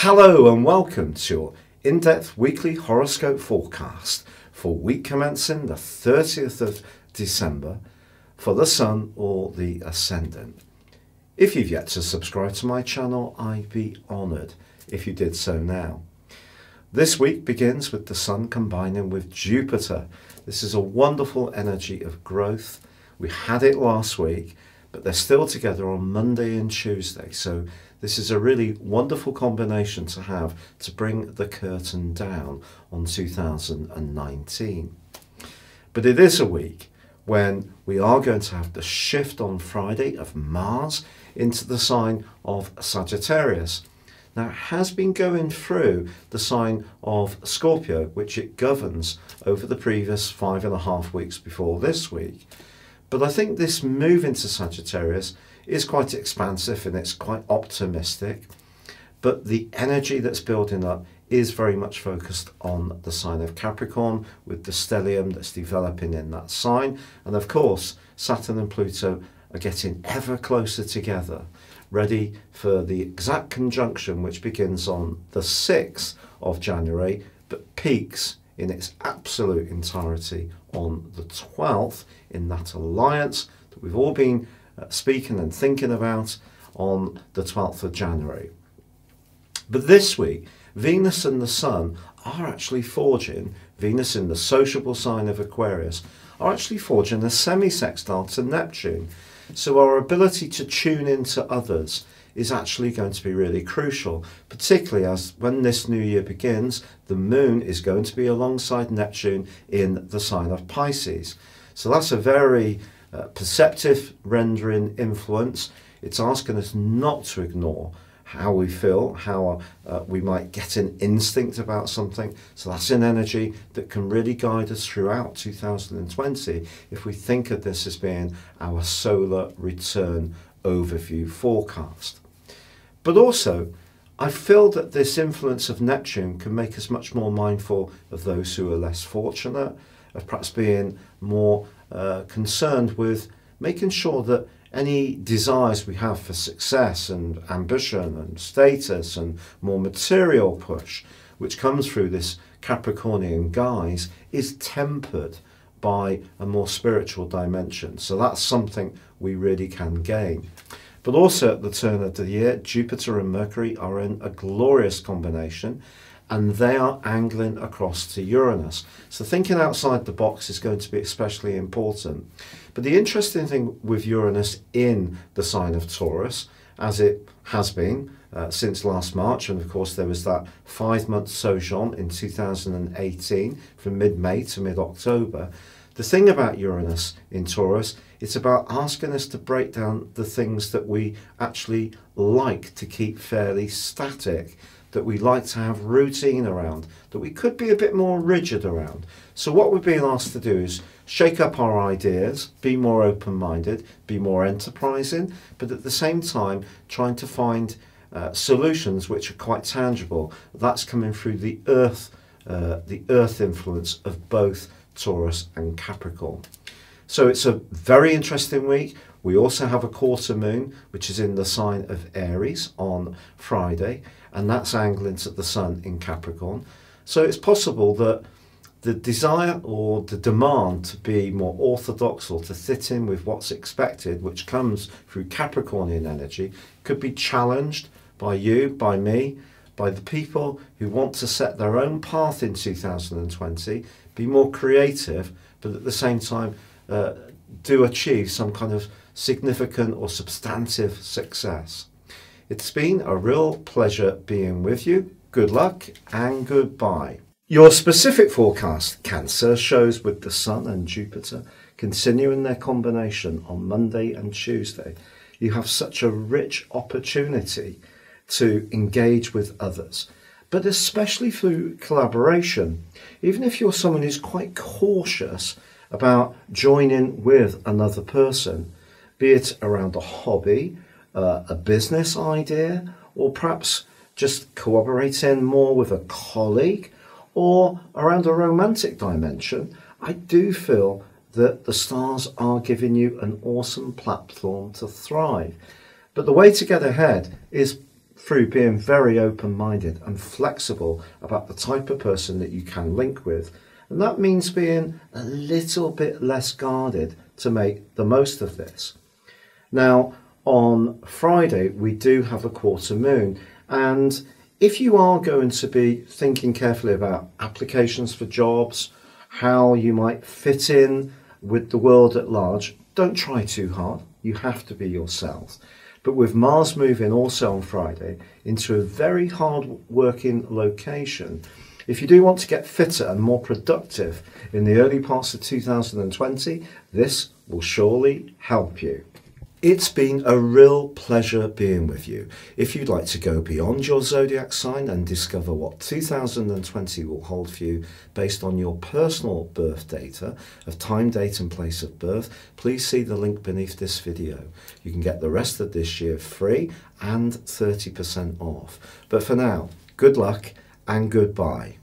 Hello and welcome to your in-depth weekly horoscope forecast for week commencing the 30th of December for the Sun or the Ascendant. If you've yet to subscribe to my channel, I'd be honoured if you did so now. This week begins with the Sun combining with Jupiter. This is a wonderful energy of growth. We had it last week, but they're still together on Monday and Tuesday. So this is a really wonderful combination to have to bring the curtain down on 2019. But it is a week when we are going to have the shift on Friday of Mars into the sign of Sagittarius. Now, it has been going through the sign of Scorpio, which it governs over the previous 5.5 weeks before this week. But I think this move into Sagittarius is quite expansive and it's quite optimistic. But the energy that's building up is very much focused on the sign of Capricorn, with the stellium that's developing in that sign. And of course, Saturn and Pluto are getting ever closer together, ready for the exact conjunction which begins on the 6th of January, but peaks in its absolute entirety on the 12th in that alliance that we've all been speaking and thinking about on the 12th of January. But this week, Venus and the Sun are actually forging, Venus in the sociable sign of Aquarius, are actually forging a semi-sextile to Neptune. So our ability to tune into others is actually going to be really crucial, particularly as when this new year begins, the moon is going to be alongside Neptune in the sign of Pisces. So that's a very perceptive rendering influence. It's asking us not to ignore how we feel, how we might get an instinct about something. So that's an energy that can really guide us throughout 2020 if we think of this as being our solar return overview forecast. But also, I feel that this influence of Neptune can make us much more mindful of those who are less fortunate, of perhaps being more concerned with making sure that any desires we have for success and ambition and status and more material push, which comes through this Capricornian guise, is tempered by a more spiritual dimension. So that's something we really can gain. But also at the turn of the year, Jupiter and Mercury are in a glorious combination, and they are angling across to Uranus. So thinking outside the box is going to be especially important. But the interesting thing with Uranus in the sign of Taurus, as it has been since last March, and of course there was that 5-month sojourn in 2018 from mid-May to mid-October. The thing about Uranus in Taurus, it's about asking us to break down the things that we actually like to keep fairly static, that we like to have routine around, that we could be a bit more rigid around. So what we're being asked to do is shake up our ideas, be more open-minded, be more enterprising, but at the same time trying to find solutions which are quite tangible. That's coming through the earth influence of both Taurus and Capricorn. So it's a very interesting week. We also have a quarter moon, which is in the sign of Aries on Friday, and that's angling to the Sun in Capricorn. So it's possible that the desire or the demand to be more orthodox or to fit in with what's expected, which comes through Capricornian energy, could be challenged by you, by me, by the people who want to set their own path in 2020, be more creative, but at the same time do achieve some kind of significant or substantive success. It's been a real pleasure being with you. Good luck and goodbye. Your specific forecast, Cancer, shows with the Sun and Jupiter continuing their combination on Monday and Tuesday. You have such a rich opportunity to engage with others, but especially through collaboration. Even if you're someone who's quite cautious about joining with another person, be it around a hobby, a business idea, or perhaps just cooperating more with a colleague, or around a romantic dimension, I do feel that the stars are giving you an awesome platform to thrive. But the way to get ahead is through being very open-minded and flexible about the type of person that you can link with. And that means being a little bit less guarded to make the most of this. Now, on Friday, we do have a quarter moon, and if you are going to be thinking carefully about applications for jobs, how you might fit in with the world at large, don't try too hard. You have to be yourself. But with Mars moving also on Friday into a very hard working location, if you do want to get fitter and more productive in the early parts of 2020, this will surely help you. It's been a real pleasure being with you. If you'd like to go beyond your zodiac sign and discover what 2020 will hold for you based on your personal birth data of time, date and place of birth, please see the link beneath this video. You can get the rest of this year free and 30% off. But for now, good luck and goodbye.